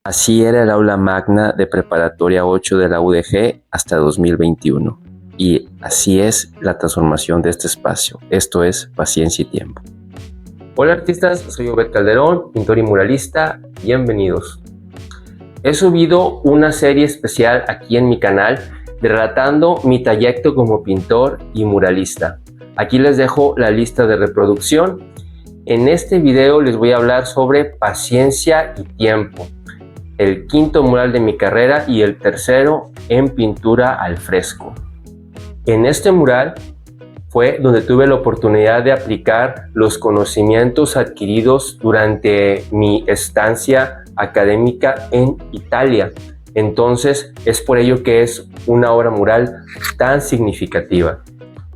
Así era el aula magna de Preparatoria 8 de la UDG hasta 2021. Y así es la transformación de este espacio. Esto es Paciencia y Tiempo. Hola artistas, soy Obed Calderón, pintor y muralista. Bienvenidos. He subido una serie especial aquí en mi canal relatando mi trayecto como pintor y muralista. Aquí les dejo la lista de reproducción. En este video les voy a hablar sobre paciencia y tiempo, el quinto mural de mi carrera y el tercero en pintura al fresco. En este mural fue donde tuve la oportunidad de aplicar los conocimientos adquiridos durante mi estancia académica en Italia. Entonces es por ello que es una obra mural tan significativa.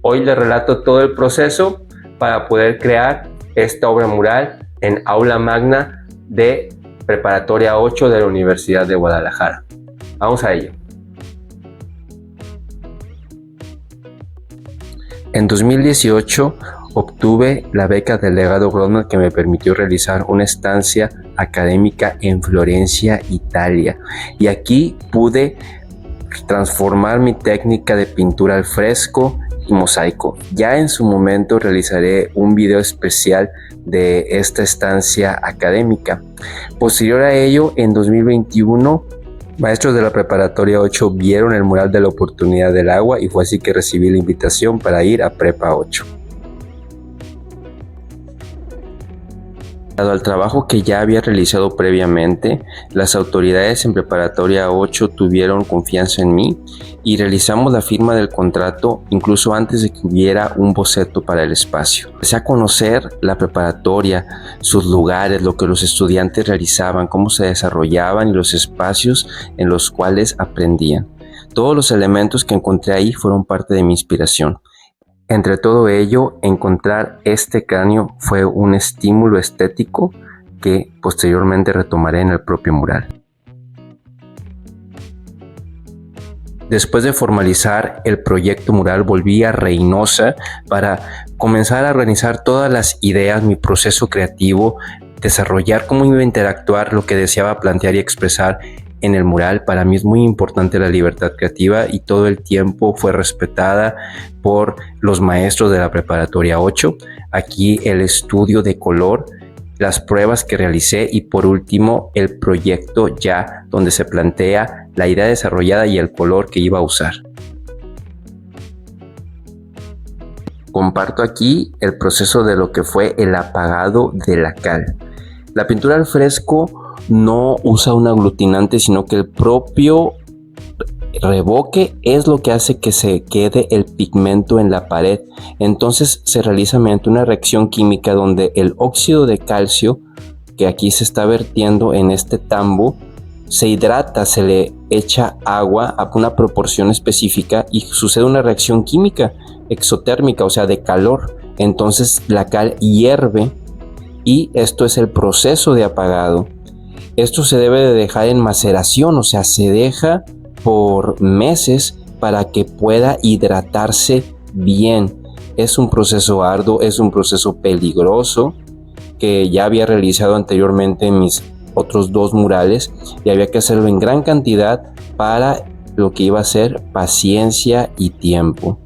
Hoy les relato todo el proceso para poder crear esta obra mural en aula magna de Preparatoria 8 de la Universidad de Guadalajara. Vamos a ello. En 2018 obtuve la beca del Legado Grossman que me permitió realizar una estancia académica en Florencia, Italia. Y aquí pude transformar mi técnica de pintura al fresco y mosaico. Ya en su momento realizaré un video especial de esta estancia académica. Posterior a ello, en 2021, maestros de la Preparatoria 8 vieron el mural de la oportunidad del agua y fue así que recibí la invitación para ir a Prepa 8. Dado al trabajo que ya había realizado previamente, las autoridades en Preparatoria 8 tuvieron confianza en mí y realizamos la firma del contrato incluso antes de que hubiera un boceto para el espacio. Empecé a conocer la preparatoria, sus lugares, lo que los estudiantes realizaban, cómo se desarrollaban y los espacios en los cuales aprendían. Todos los elementos que encontré ahí fueron parte de mi inspiración. Entre todo ello, encontrar este cráneo fue un estímulo estético que posteriormente retomaré en el propio mural. Después de formalizar el proyecto mural, volví a Reynosa para comenzar a organizar todas las ideas, mi proceso creativo, desarrollar cómo iba a interactuar lo que deseaba plantear y expresar en el mural. Para mí es muy importante la libertad creativa y todo el tiempo fue respetada por los maestros de la Preparatoria 8. Aquí el estudio de color, las pruebas que realicé y por último el proyecto ya donde se plantea la idea desarrollada y el color que iba a usar. Comparto aquí el proceso de lo que fue el apagado de la cal. La pintura al fresco no usa un aglutinante, sino que el propio revoque es lo que hace que se quede el pigmento en la pared. Entonces se realiza mediante una reacción química donde el óxido de calcio, que aquí se está vertiendo en este tambo, se hidrata, se le echa agua a una proporción específica y sucede una reacción química exotérmica, o sea de calor. Entonces la cal hierve y esto es el proceso de apagado. Esto se debe de dejar en maceración, o sea, se deja por meses para que pueda hidratarse bien. Es un proceso arduo, es un proceso peligroso que ya había realizado anteriormente en mis otros dos murales y había que hacerlo en gran cantidad para lo que iba a ser paciencia y tiempo.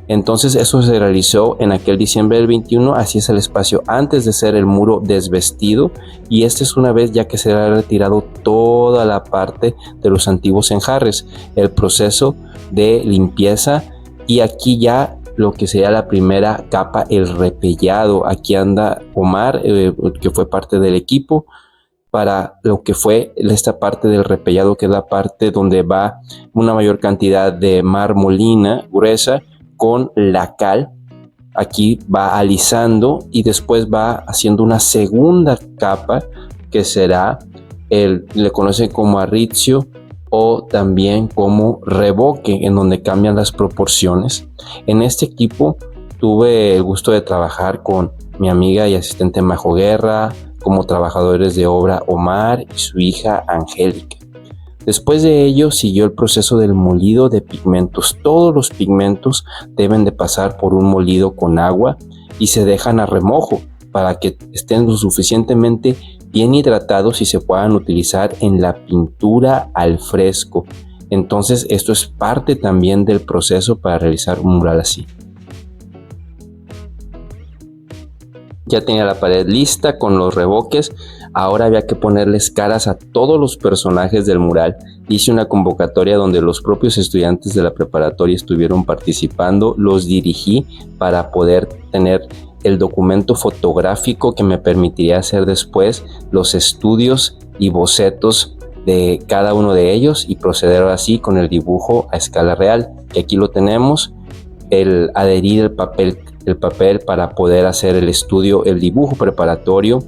Entonces eso se realizó en aquel diciembre del 21, así es el espacio antes de ser el muro desvestido y esta es una vez ya que se ha retirado toda la parte de los antiguos enjarres, el proceso de limpieza y aquí ya lo que sería la primera capa, el repellado. Aquí anda Omar, que fue parte del equipo, para lo que fue esta parte del repellado, que es la parte donde va una mayor cantidad de marmolina gruesa con la cal. Aquí va alisando y después va haciendo una segunda capa que será le conocen como arrizzo o también como revoque, en donde cambian las proporciones. En este equipo tuve el gusto de trabajar con mi amiga y asistente Majo Guerra, como trabajadores de obra Omar y su hija Angélica. Después de ello siguió el proceso del molido de pigmentos. Todos los pigmentos deben de pasar por un molido con agua y se dejan a remojo para que estén lo suficientemente bien hidratados y se puedan utilizar en la pintura al fresco. Entonces esto es parte también del proceso para realizar un mural así. Ya tenía la pared lista con los revoques, ahora había que ponerles caras a todos los personajes del mural. Hice una convocatoria donde los propios estudiantes de la preparatoria estuvieron participando, los dirigí para poder tener el documento fotográfico que me permitiría hacer después los estudios y bocetos de cada uno de ellos y proceder así con el dibujo a escala real. Y aquí lo tenemos, el adherir el papel para poder hacer el estudio, el dibujo preparatorio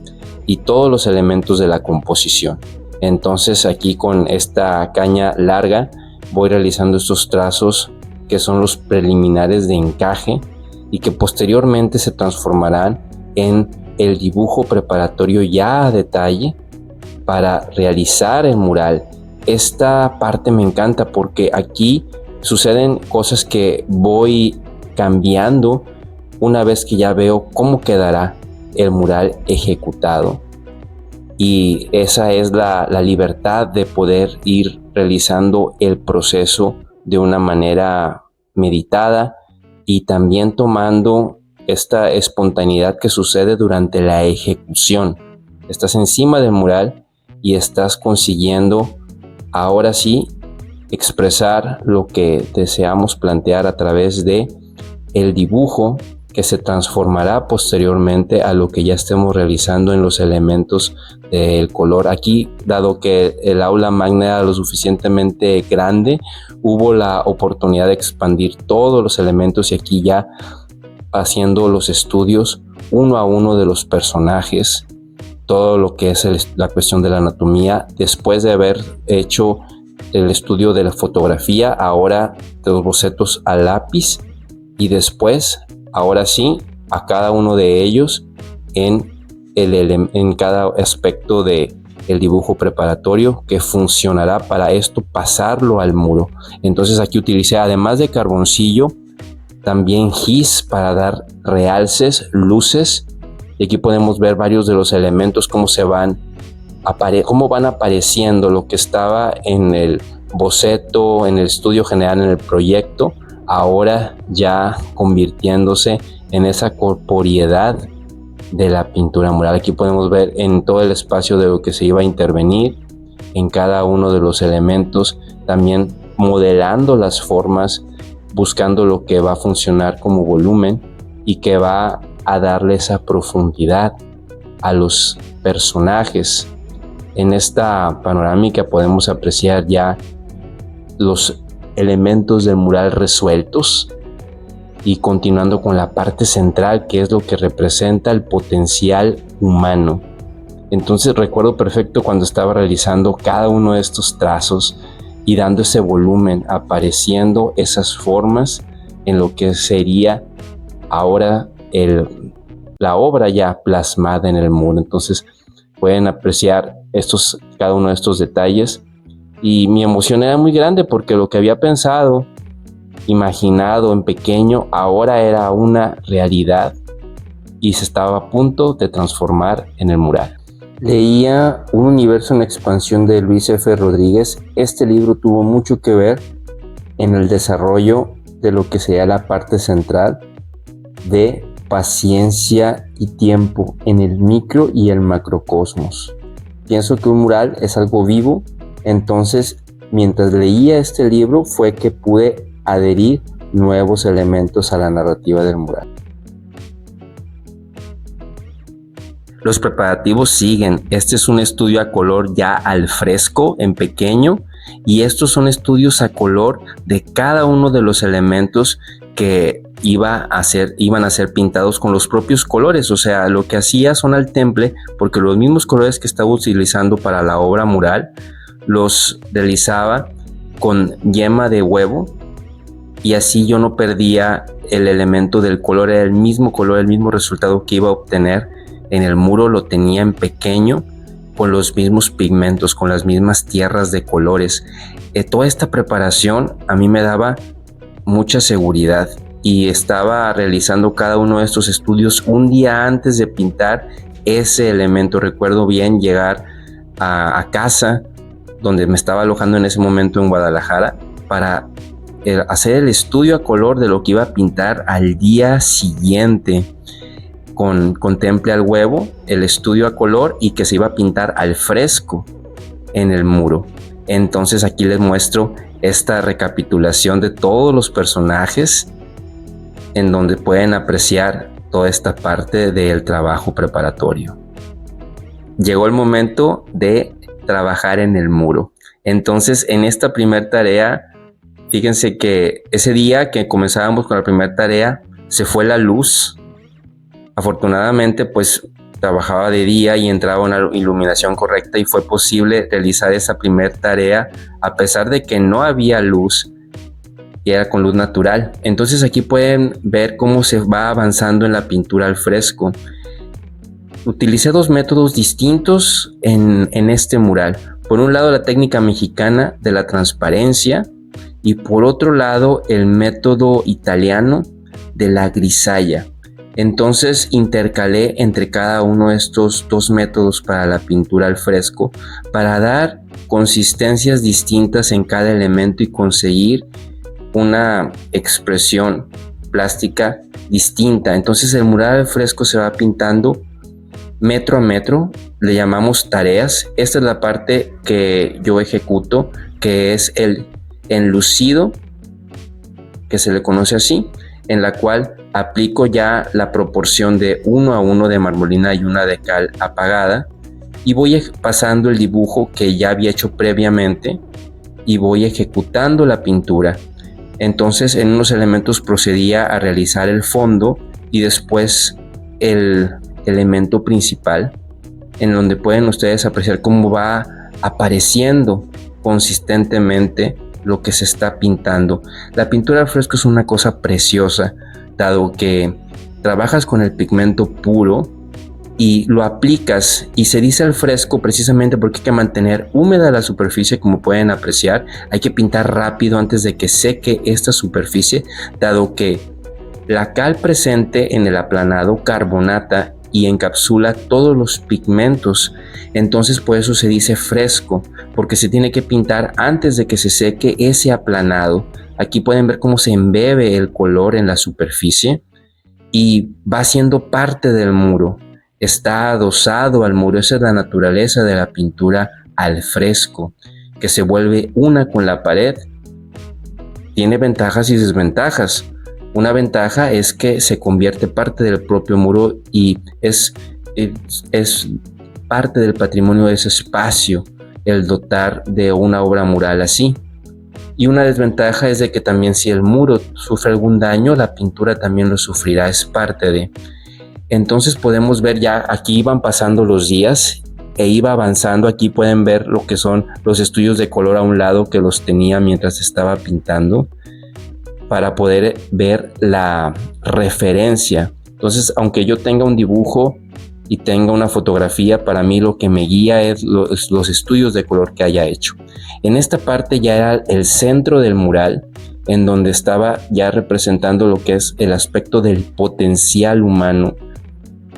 y todos los elementos de la composición. Entonces aquí con esta caña larga voy realizando estos trazos que son los preliminares de encaje y que posteriormente se transformarán en el dibujo preparatorio ya a detalle para realizar el mural. Esta parte me encanta porque aquí suceden cosas que voy cambiando una vez que ya veo cómo quedará el mural ejecutado. Y esa es la libertad de poder ir realizando el proceso de una manera meditada y también tomando esta espontaneidad que sucede durante la ejecución. Estás encima del mural y estás consiguiendo ahora sí expresar lo que deseamos plantear a través de el dibujo que se transformará posteriormente a lo que ya estemos realizando en los elementos del color. Aquí, dado que el aula magna era lo suficientemente grande, hubo la oportunidad de expandir todos los elementos y aquí ya haciendo los estudios uno a uno de los personajes, todo lo que es la cuestión de la anatomía, después de haber hecho el estudio de la fotografía, ahora de los bocetos a lápiz y después, ahora sí, a cada uno de ellos en cada aspecto del dibujo preparatorio que funcionará para esto pasarlo al muro. Entonces aquí utilicé, además de carboncillo, también gis para dar realces, luces. Y aquí podemos ver varios de los elementos, cómo van apareciendo lo que estaba en el boceto, en el estudio general, en el proyecto, ahora ya convirtiéndose en esa corporeidad de la pintura mural. Aquí podemos ver en todo el espacio de lo que se iba a intervenir, en cada uno de los elementos, también modelando las formas, buscando lo que va a funcionar como volumen y que va a darle esa profundidad a los personajes. En esta panorámica podemos apreciar ya los elementos del mural resueltos y continuando con la parte central, que es lo que representa el potencial humano. Entonces recuerdo perfecto cuando estaba realizando cada uno de estos trazos y dando ese volumen, apareciendo esas formas en lo que sería ahora la obra ya plasmada en el muro. Entonces pueden apreciar cada uno de estos detalles y mi emoción era muy grande porque lo que había pensado, imaginado en pequeño, ahora era una realidad y se estaba a punto de transformar en el mural. Leía Un universo en expansión de Luis F. Rodríguez. Este libro tuvo mucho que ver en el desarrollo de lo que sería la parte central de paciencia y tiempo en el micro y el macrocosmos. Pienso que un mural es algo vivo, entonces mientras leía este libro fue que pude adherir nuevos elementos a la narrativa del mural. Los preparativos siguen. Este es un estudio a color ya al fresco, en pequeño, y estos son estudios a color de cada uno de los elementos que iban a ser pintados con los propios colores. O sea, lo que hacía son al temple, porque los mismos colores que estaba utilizando para la obra mural los realizaba con yema de huevo, y así yo no perdía el elemento del color, era el mismo color, el mismo resultado que iba a obtener en el muro, lo tenía en pequeño, con los mismos pigmentos, con las mismas tierras de colores. Toda esta preparación a mí me daba mucha seguridad y estaba realizando cada uno de estos estudios un día antes de pintar ese elemento. Recuerdo bien llegar a casa donde me estaba alojando en ese momento en Guadalajara para hacer el estudio a color de lo que iba a pintar al día siguiente con temple al huevo, el estudio a color, y que se iba a pintar al fresco en el muro. Entonces aquí les muestro esta recapitulación de todos los personajes en donde pueden apreciar toda esta parte del trabajo preparatorio. Llegó el momento de trabajar en el muro. Entonces, en esta primera tarea, fíjense que ese día que comenzábamos con la primera tarea, se fue la luz. Afortunadamente, pues trabajaba de día y entraba una iluminación correcta y fue posible realizar esa primera tarea a pesar de que no había luz y era con luz natural. Entonces aquí pueden ver cómo se va avanzando en la pintura al fresco. Utilicé dos métodos distintos en este mural. Por un lado, la técnica mexicana de la transparencia y por otro lado, el método italiano de la grisalla. Entonces intercalé entre cada uno de estos dos métodos para la pintura al fresco para dar consistencias distintas en cada elemento y conseguir una expresión plástica distinta. Entonces el mural al fresco se va pintando metro a metro, le llamamos tareas. Esta es la parte que yo ejecuto, que es el enlucido, que se le conoce así, en la cual aplico ya la proporción de 1:1 de marmolina y 1 de cal apagada y voy pasando el dibujo que ya había hecho previamente y voy ejecutando la pintura. Entonces en unos elementos procedía a realizar el fondo y después el elemento principal, en donde pueden ustedes apreciar cómo va apareciendo consistentemente lo que se está pintando. La pintura al fresco es una cosa preciosa, dado que trabajas con el pigmento puro y lo aplicas, y se dice al fresco precisamente porque hay que mantener húmeda la superficie. Como pueden apreciar, hay que pintar rápido antes de que seque esta superficie, dado que la cal presente en el aplanado carbonata y encapsula todos los pigmentos. Entonces por eso se dice fresco, porque se tiene que pintar antes de que se seque ese aplanado. Aquí pueden ver cómo se embebe el color en la superficie y va siendo parte del muro. Está adosado al muro. Esa es la naturaleza de la pintura al fresco, que se vuelve una con la pared. Tiene ventajas y desventajas. Una ventaja es que se convierte parte del propio muro y es parte del patrimonio de ese espacio el dotar de una obra mural así. Y una desventaja es de que también si el muro sufre algún daño, la pintura también lo sufrirá, es parte de. Entonces podemos ver ya, aquí iban pasando los días e iba avanzando. Aquí pueden ver lo que son los estudios de color a un lado que los tenía mientras estaba pintando, para poder ver la referencia. Entonces, aunque yo tenga un dibujo y tenga una fotografía, para mí lo que me guía es los estudios de color que haya hecho. En esta parte ya era el centro del mural, en donde estaba ya representando lo que es el aspecto del potencial humano,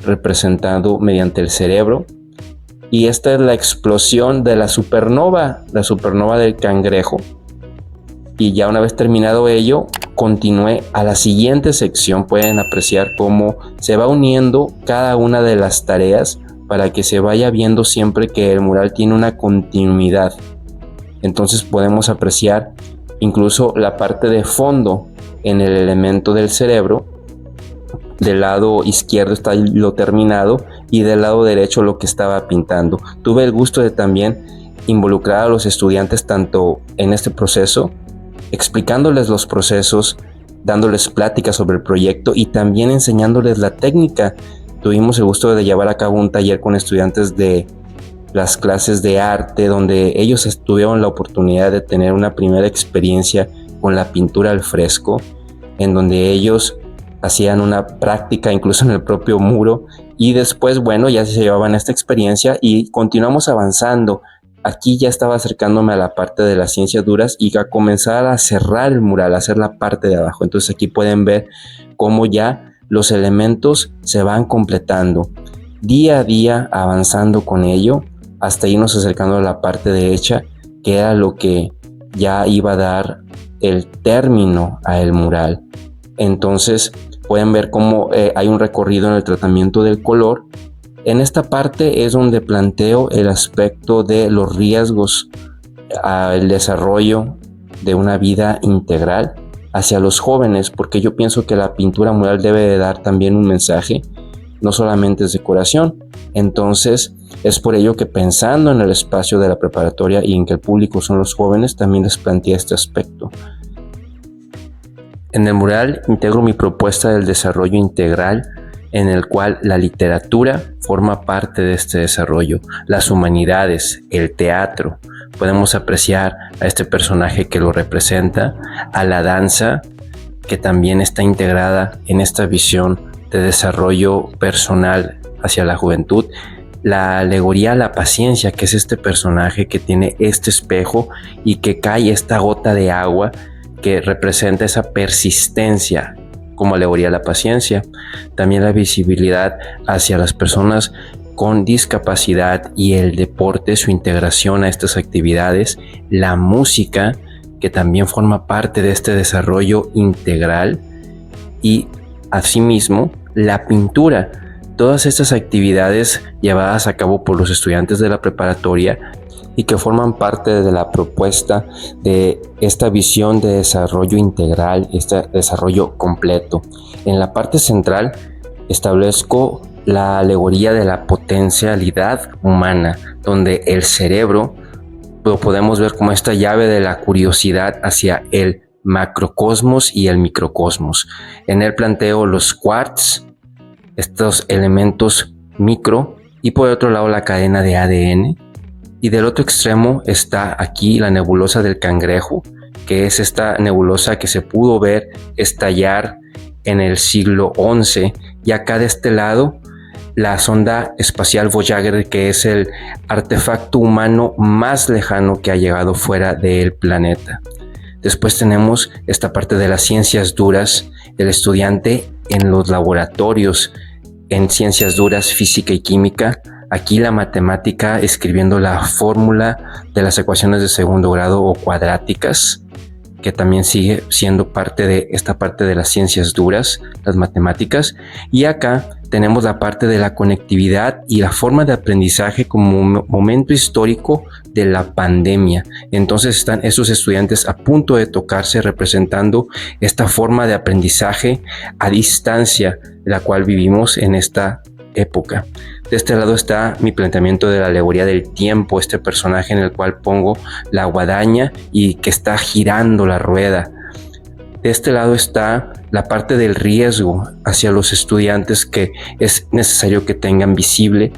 representado mediante el cerebro. Y esta es la explosión de la supernova del Cangrejo. Y ya una vez terminado ello, continué a la siguiente sección. Pueden apreciar cómo se va uniendo cada una de las tareas para que se vaya viendo siempre que el mural tiene una continuidad. Entonces podemos apreciar incluso la parte de fondo en el elemento del cerebro. Del lado izquierdo está lo terminado y del lado derecho lo que estaba pintando. Tuve el gusto de también involucrar a los estudiantes tanto en este proceso, explicándoles los procesos, dándoles pláticas sobre el proyecto y también enseñándoles la técnica. Tuvimos el gusto de llevar a cabo un taller con estudiantes de las clases de arte, donde ellos tuvieron la oportunidad de tener una primera experiencia con la pintura al fresco, en donde ellos hacían una práctica incluso en el propio muro y después, bueno, ya se llevaban esta experiencia y continuamos avanzando. Aquí ya estaba acercándome a la parte de las ciencias duras y a comenzar a cerrar el mural, a hacer la parte de abajo. Entonces aquí pueden ver cómo ya los elementos se van completando. día a día avanzando con ello hasta irnos acercando a la parte derecha, que era lo que ya iba a dar el término a el mural. Entonces pueden ver cómo hay un recorrido en el tratamiento del color. En esta parte es donde planteo el aspecto de los riesgos al desarrollo de una vida integral hacia los jóvenes, porque yo pienso que la pintura mural debe de dar también un mensaje, no solamente es decoración. Entonces es por ello que, pensando en el espacio de la preparatoria y en que el público son los jóvenes, también les planteé este aspecto. En el mural integro mi propuesta del desarrollo integral, en el cual la literatura forma parte de este desarrollo, las humanidades, el teatro. Podemos apreciar a este personaje que lo representa, a la danza, que también está integrada en esta visión de desarrollo personal hacia la juventud, la alegoría a la paciencia, que es este personaje que tiene este espejo y que cae esta gota de agua que representa esa persistencia como alegoría a la paciencia. También la visibilidad hacia las personas con discapacidad y el deporte, su integración a estas actividades, la música, que también forma parte de este desarrollo integral, y asimismo la pintura. Todas estas actividades llevadas a cabo por los estudiantes de la preparatoria y que forman parte de la propuesta de esta visión de desarrollo integral, este desarrollo completo. En la parte central establezco la alegoría de la potencialidad humana, donde el cerebro lo podemos ver como esta llave de la curiosidad hacia el macrocosmos y el microcosmos. En él planteo los quarks, estos elementos micro, y por otro lado la cadena de ADN. Y del otro extremo está aquí la nebulosa del Cangrejo, que es esta nebulosa que se pudo ver estallar en el siglo XI. Y acá de este lado, la sonda espacial Voyager, que es el artefacto humano más lejano que ha llegado fuera del planeta. Después tenemos esta parte de las ciencias duras, el estudiante en los laboratorios, en ciencias duras, física y química. Aquí la matemática escribiendo la fórmula de las ecuaciones de segundo grado o cuadráticas, que también sigue siendo parte de esta parte de las ciencias duras, las matemáticas. Y acá tenemos la parte de la conectividad y la forma de aprendizaje como momento histórico de la pandemia. Entonces están esos estudiantes a punto de tocarse, representando esta forma de aprendizaje a distancia, la cual vivimos en esta época. De este lado está mi planteamiento de la alegoría del tiempo, este personaje en el cual pongo la guadaña y que está girando la rueda. De este lado está la parte del riesgo hacia los estudiantes, que es necesario que tengan visible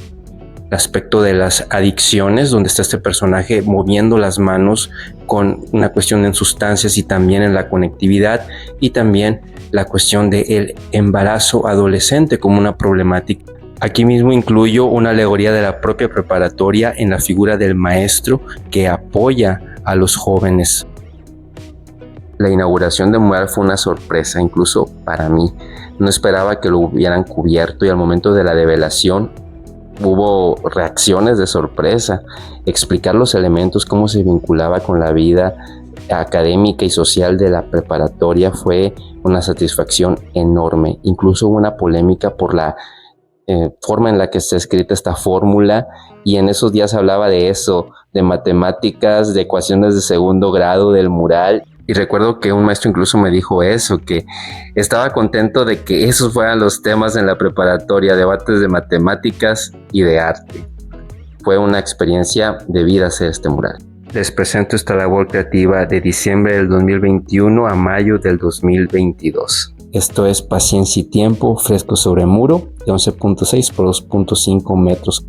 el aspecto de las adicciones, donde está este personaje moviendo las manos con una cuestión en sustancias y también en la conectividad, y también la cuestión del embarazo adolescente como una problemática. Aquí mismo incluyo una alegoría de la propia preparatoria en la figura del maestro que apoya a los jóvenes. La inauguración del mural fue una sorpresa, incluso para mí. No esperaba que lo hubieran cubierto, y al momento de la develación hubo reacciones de sorpresa. Explicar los elementos, cómo se vinculaba con la vida académica y social de la preparatoria, fue una satisfacción enorme. Incluso hubo una polémica por la forma en la que está escrita esta fórmula, y en esos días hablaba de eso, de matemáticas, de ecuaciones de segundo grado del mural. Y recuerdo que un maestro incluso me dijo eso, que estaba contento de que esos fueran los temas en la preparatoria, debates de matemáticas y de arte. Fue una experiencia de vida hacer este mural. Les presento esta labor creativa de diciembre del 2021 a mayo del 2022. Esto es Paciencia y Tiempo, fresco sobre muro, de 11.6 por 2.5 metros.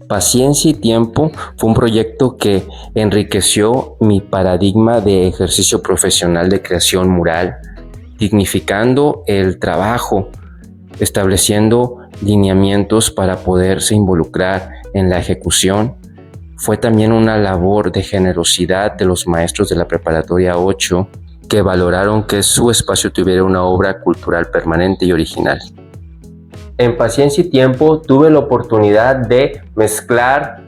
Paciencia y Tiempo fue un proyecto que enriqueció mi paradigma de ejercicio profesional de creación mural, dignificando el trabajo, estableciendo lineamientos para poderse involucrar en la ejecución. Fue también una labor de generosidad de los maestros de la Preparatoria 8, que valoraron que su espacio tuviera una obra cultural permanente y original. En Paciencia y Tiempo tuve la oportunidad de mezclar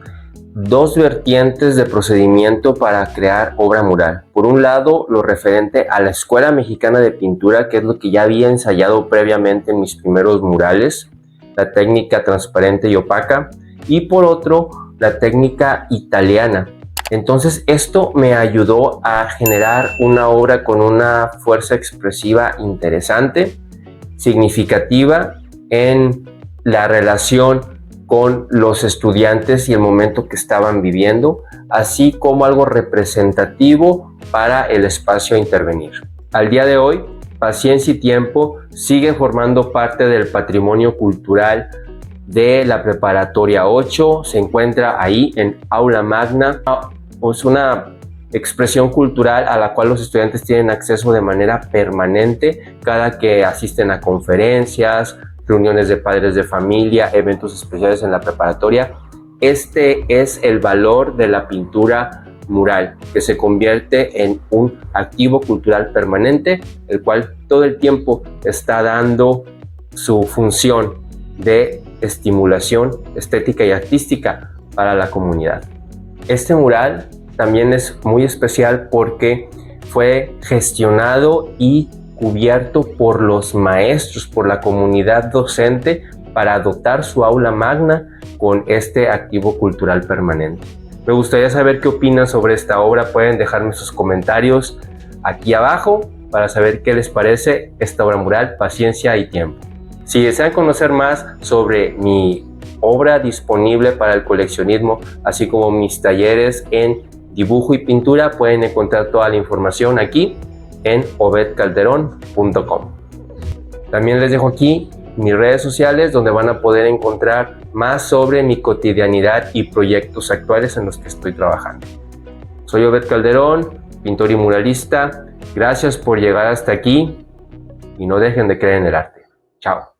dos vertientes de procedimiento para crear obra mural. Por un lado, lo referente a la Escuela Mexicana de Pintura, que es lo que ya había ensayado previamente en mis primeros murales, la técnica transparente y opaca, y por otro, la técnica italiana. Entonces esto me ayudó a generar una obra con una fuerza expresiva interesante, significativa en la relación con los estudiantes y el momento que estaban viviendo, así como algo representativo para el espacio a intervenir. Al día de hoy, Paciencia y Tiempo sigue formando parte del patrimonio cultural de la Preparatoria 8, se encuentra ahí en Aula Magna. Es una expresión cultural a la cual los estudiantes tienen acceso de manera permanente cada que asisten a conferencias, reuniones de padres de familia, eventos especiales en la preparatoria. Este es el valor de la pintura mural, que se convierte en un activo cultural permanente, el cual todo el tiempo está dando su función de estimulación estética y artística para la comunidad. Este mural también es muy especial porque fue gestionado y cubierto por los maestros, por la comunidad docente, para dotar su aula magna con este activo cultural permanente. Me gustaría saber qué opinan sobre esta obra. Pueden dejarme sus comentarios aquí abajo para saber qué les parece esta obra mural, Paciencia y Tiempo. Si desean conocer más sobre mi obra disponible para el coleccionismo, así como mis talleres en dibujo y pintura, pueden encontrar toda la información aquí en obedcalderon.com. También les dejo aquí mis redes sociales, donde van a poder encontrar más sobre mi cotidianidad y proyectos actuales en los que estoy trabajando. Soy Obed Calderón, pintor y muralista. Gracias por llegar hasta aquí y no dejen de creer en el arte. Chao.